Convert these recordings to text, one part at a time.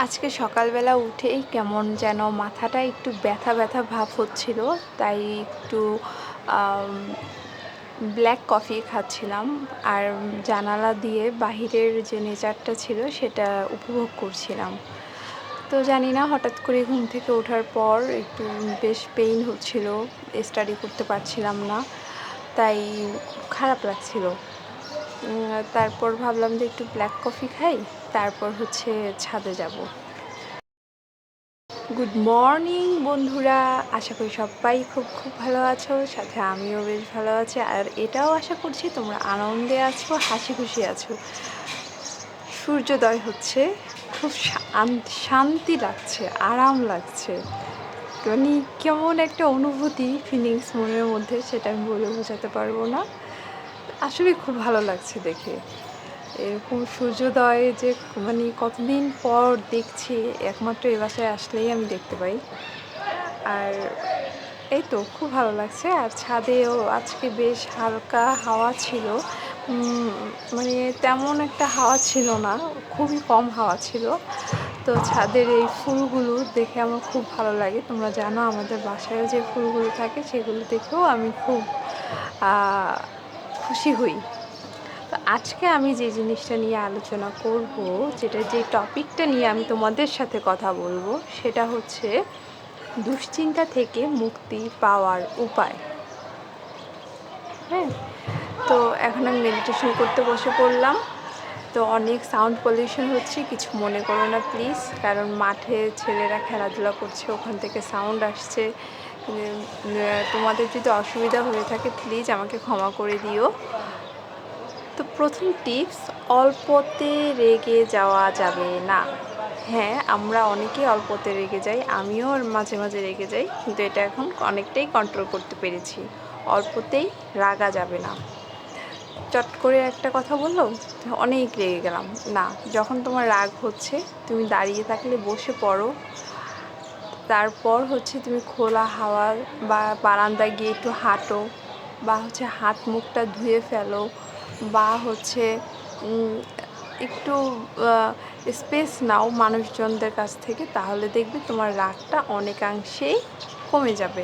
আজকে সকালবেলা উঠেই কেমন যেন মাথাটা একটু ব্যথা ব্যথা ভাব হচ্ছিল, তাই একটু ব্ল্যাক কফি খাচ্ছিলাম আর জানালা দিয়ে বাহিরের যে নেচারটা ছিল সেটা উপভোগ করছিলাম। তো জানি না, হঠাৎ করে ঘুম থেকে ওঠার পর একটু বেশ পেইন হচ্ছিল, স্টাডি করতে পারছিলাম না, তাই খারাপ লাগছিল। তারপর ভাবলাম যে একটু ব্ল্যাক কফি খাই, তারপর হচ্ছে ছাদে যাব। গুড মর্নিং বন্ধুরা, আশা করি সবাই খুব ভালো আছো, সাথে আমিও বেশ ভালো আছি। আর এটাও আশা করছি তোমরা আনন্দে আছো, হাসি খুশি আছো। সূর্যোদয় হচ্ছে, খুব শান্তি লাগছে, আরাম লাগছে, মানে কেমন একটা অনুভূতি, ফিলিংস মনের মধ্যে, সেটা আমি বলে বোঝাতে পারবো না। আসলে খুব ভালো লাগছে দেখে এরকম সূর্যোদয়, যে মানে কতদিন পর দেখছি, একমাত্র এ বাসায় আসলেই আমি দেখতে পাই। আর এই তো খুব ভালো লাগছে। আর ছাদেও আজকে বেশ হালকা হাওয়া ছিল, মানে তেমন একটা হাওয়া ছিল না, খুবই কম হাওয়া ছিল। তো ছাদের এই ফুলগুলো দেখে আমার খুব ভালো লাগে। তোমরা জানো আমাদের বাসায় যে ফুলগুলো থাকে সেগুলো দেখেও আমি খুব খুশি হই। তো আজকে আমি যে জিনিসটা নিয়ে আলোচনা করব, যে টপিকটা নিয়ে আমি তোমাদের সাথে কথা বলবো, সেটা হচ্ছে দুশ্চিন্তা থেকে মুক্তি পাওয়ার উপায়। হ্যাঁ, তো এখন আমি মেডিটেশন করতে বসে পড়লাম। তো অনেক সাউন্ড পলিউশন হচ্ছে, কিছু মনে করো না প্লিজ, কারণ মাঠে ছেলেরা খেলাধুলা করছে, ওখান থেকে সাউন্ড আসছে। তোমাদের যদি অসুবিধা হয়ে থাকে প্লিজ আমাকে ক্ষমা করে দিও। তো প্রথম টিপস, অল্পতে রেগে যাওয়া যাবে না। হ্যাঁ, আমরা অনেকেই অল্পতে রেগে যাই, আমিও মাঝে মাঝে রেগে যাই, কিন্তু এটা এখন অনেকটাই কন্ট্রোল করতে পেরেছি। অল্পতেই রাগা যাবে না। চট করে একটা কথা বললো, অনেক রেগে গেলাম, না। যখন তোমার রাগ হচ্ছে, তুমি দাঁড়িয়ে থাকলে বসে পড়ো, তারপর হচ্ছে তুমি খোলা হাওয়া বা বারান্দায় গিয়ে একটু হাঁটো, বা হচ্ছে হাত মুখটা ধুয়ে ফেলো, বা হচ্ছে একটু স্পেস নাও মানুষজনদের কাছ থেকে, তাহলে দেখবে তোমার রাগটা অনেকাংশেই কমে যাবে।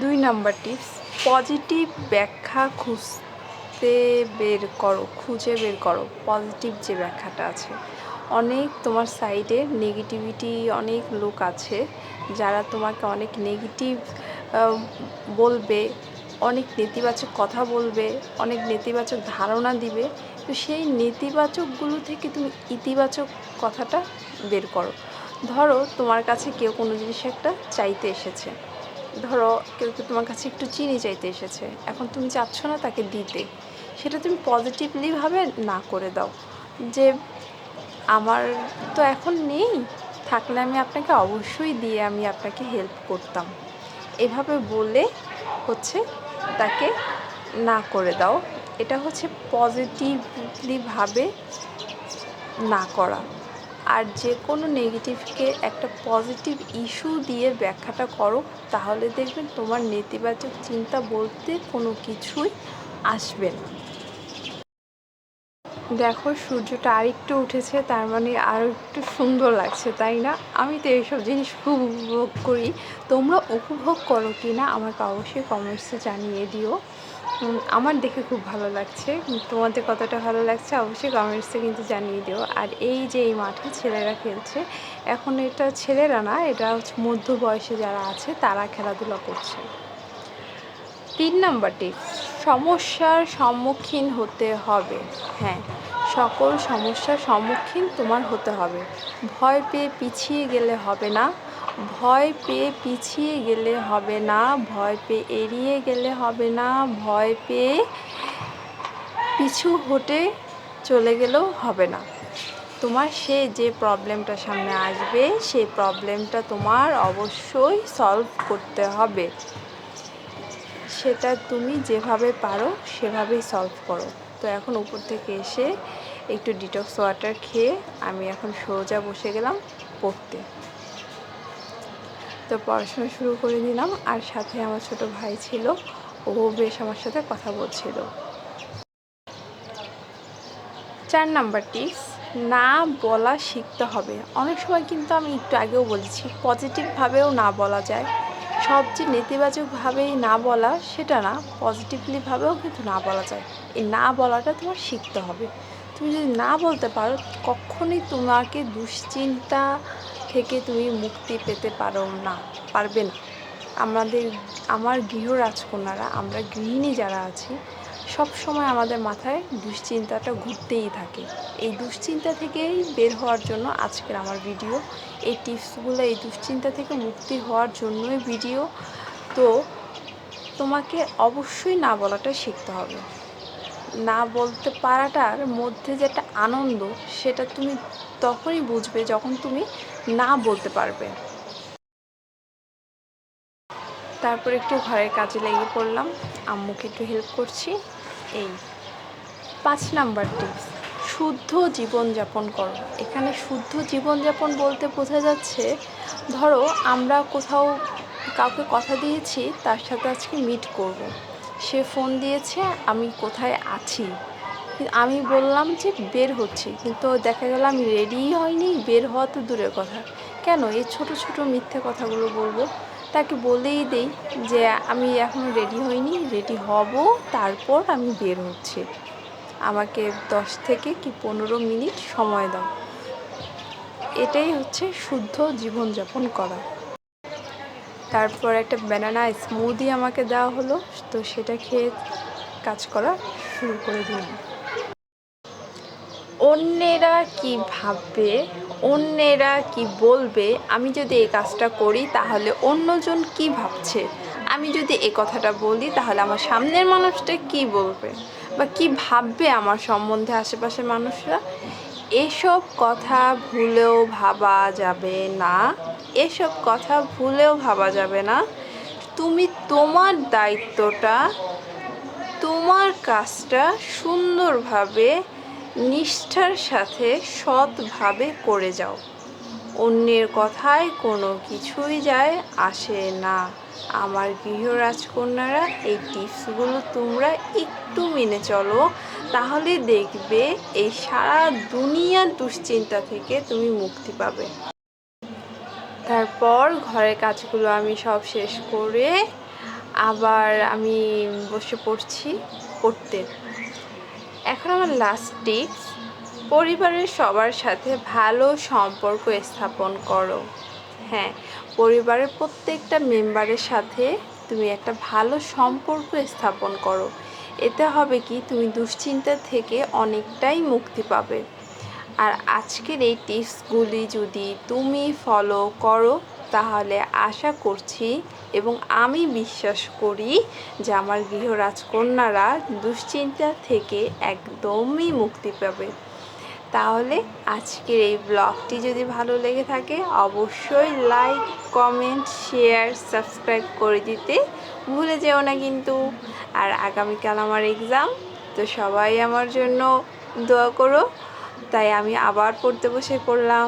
2 নাম্বার টিপস, পজিটিভ ব্যাখ্যা খুঁজে বের করো পজিটিভ যে ব্যাখ্যাটা আছে। অনেক তোমার সাইডে নেগেটিভিটি, অনেক লোক আছে যারা তোমাকে অনেক নেগেটিভ বলবে, অনেক নেতিবাচক কথা বলবে, অনেক নেতিবাচক ধারণা দিবে। তো সেই নেতিবাচকগুলো থেকে তুমি ইতিবাচক কথাটা বের করো। ধরো তোমার কাছে কেউ কোনো জিনিস একটা চাইতে এসেছে, ধরো কেউ তোমার কাছে একটু চিনি চাইতে এসেছে, এখন তুমি চাচ্ছ না তাকে দিতে, সেটা তুমি পজিটিভলিভাবে না করে দাও, যে আমার তো এখন নেই, থাকলে আমি আপনাকে অবশ্যই দিয়ে আমি আপনাকে হেল্প করতাম। এভাবে বলে হচ্ছে তাকে না করে দাও। এটা হচ্ছে পজিটিভলিভাবে না করা। আর যে কোনো নেগেটিভকে একটা পজিটিভ ইস্যু দিয়ে ব্যাখ্যাটা করো, তাহলে দেখবেন তোমার নেতিবাচক চিন্তা বলতে কোনো কিছুই আসবে না। দেখো, সূর্যটা আরেকটু উঠেছে, তার মানে আরও একটু সুন্দর লাগছে, তাই না? আমি তো এইসব জিনিস খুব উপভোগ করি। তোমরা উপভোগ করো কি না আমাকে অবশ্যই কমেন্টসে জানিয়ে দিও। আমার দেখে খুব ভালো লাগছে, তোমাদের কতটা ভালো লাগছে অবশ্যই কমেন্টসে কিন্তু জানিয়ে দিও। আর এই যে এই মাঠে ছেলেরা খেলছে, এখন এটা ছেলেরা না, এটা হচ্ছে মধ্য বয়সে যারা আছে তারা খেলাধুলা করছে। 3 নাম্বার টিপস, সমস্যার সম্মুখীন হতে হবে। হ্যাঁ, সকল সমস্যার সম্মুখীন তোমার হতে হবে। ভয় পেয়ে পিছিয়ে গেলে হবে না, ভয় পেয়ে পিছিয়ে গেলে হবে না, ভয় পেয়ে এড়িয়ে গেলে হবে না, ভয় পেয়ে পিছু হটে চলে গেলেও হবে না। তোমার যে প্রবলেমটা সামনে আসবে, সেই প্রবলেমটা তোমার অবশ্যই সলভ করতে হবে। সেটা তুমি যেভাবে পারো সেভাবেই সলভ করো। তো এখন উপর থেকে এসে একটু ডিটক্স ওয়াটার খেয়ে আমি এখন সোজা বসে গেলাম পড়তে। তো পড়াশোনা শুরু করে দিলাম, আর সাথে আমার ছোট ভাই ছিল, ও বেশ আমার সাথে কথা বলছিল। 4 নাম্বার টিপস, না বলা শিখতে হবে। অনেক সময় কিন্তু আমি একটু আগেও বলেছি পজিটিভভাবেও না বলা যায়। সব যে নেতিবাচকভাবেই না বলা সেটা না, পজিটিভলিভাবেও কিন্তু না বলা যায়। এই না বলাটা তোমার শিখতে হবে। তুমি যদি না বলতে পারো কখনোই তোমাকে দুশ্চিন্তা থেকে তুমি মুক্তি পেতে পারবে না। আমার গৃহ রাজকন্যারা, আমরা গৃহিণী যারা আছি, সব সময় আমাদের মাথায় দুশ্চিন্তাটা ঘুরতেই থাকে। এই দুশ্চিন্তা থেকেই বের হওয়ার জন্য আজকের আমার ভিডিও। এই টিপসগুলো এই দুশ্চিন্তা থেকে মুক্তি হওয়ার জন্যই ভিডিও। তো তোমাকে অবশ্যই না বলাটা শিখতে হবে। না বলতে পারাটার মধ্যে যে একটা আনন্দ, সেটা তুমি তখনই বুঝবে যখন তুমি না বলতে পারবে। তারপর একটু ঘরের কাজে লেগে পড়লাম, আম্মুকে একটু হেল্প করছি। এই 5 নাম্বার টিপস, শুদ্ধ জীবনযাপন করো। এখানে শুদ্ধ জীবনযাপন বলতে বোঝা যাচ্ছে, ধরো আমরা কোথাও কাউকে কথা দিয়েছি তার সাথে আজকে মিট করব। সে ফোন দিয়েছে, আমি কোথায় আছি, আমি বললাম যে বের হচ্ছি, কিন্তু দেখা গেল আমি রেডিই হয়নি, বের হওয়া তো দূরের কথা। কেন এই ছোট ছোট মিথ্যে কথাগুলো বলবো? তাকে বলেই দেই যে আমি এখনও রেডি হইনি, রেডি হব, তারপর আমি বের হচ্ছি, আমাকে 10 থেকে কি 15 মিনিট সময় দাও। এটাই হচ্ছে শুদ্ধ জীবনযাপন করা। তারপর একটা ব্যানানা স্মুদি আমাকে দেওয়া হলো, তো সেটা খেয়ে কাজ করা শুরু করে দিলাম। অন্যেরা কি ভাববে, অন্যেরা কি বলবে, আমি যদি এই কাজটা করি তাহলে অন্যজন কি ভাবছে, আমি যদি এই কথাটা বলি তাহলে আমার সামনের মানুষটা কি বলবে বা কি ভাববে আমার সম্বন্ধে আশেপাশের মানুষরা। এসব কথা ভুলেও ভাবা যাবে না, এসব কথা ভুলেও ভাবা যাবে না। তুমি তোমার দায়িত্বটা, তোমার কাজটা সুন্দরভাবে, নিষ্ঠার সাথে, সৎভাবে করে যাও। অন্যের কথায় কোনো কিছুই যায় আসে না। আমার গৃহ রাজকন্যারা, এই টিপসগুলো তোমরা একটু মেনে চলো, তাহলে দেখবে এই সারা দুনিয়ার দুশ্চিন্তা থেকে তুমি মুক্তি পাবে। তারপর ঘরের কাজগুলো আমি সব শেষ করে আবার আমি বসে পড়তে। এখন আমার লাস্ট টিপস, পরিবারের সবার সাথে ভালো সম্পর্ক স্থাপন করো। হ্যাঁ, পরিবারের প্রত্যেকটা মেম্বারের সাথে তুমি একটা ভালো সম্পর্ক স্থাপন করো। এতে হবে কি, তুমি দুশ্চিন্তা থেকে অনেকটাই মুক্তি পাবে। আর আজকের এই টিপসগুলি যদি তুমি ফলো করো তাহলে আশা করছি এবং আমি বিশ্বাস করি যে আমার গৃহ রাজকন্যারা দুশ্চিন্তা থেকে একদমই মুক্তি পাবে। তাহলে আজকের এই ব্লগটি যদি ভালো লেগে থাকে অবশ্যই লাইক, কমেন্ট, শেয়ার, সাবস্ক্রাইব করে দিতে ভুলে যেও না কিন্তু। আর আগামীকাল আমার এক্সাম, তো সবাই আমার জন্য দোয়া করো। তাই আমি আবার পড়তে বসে পড়লাম।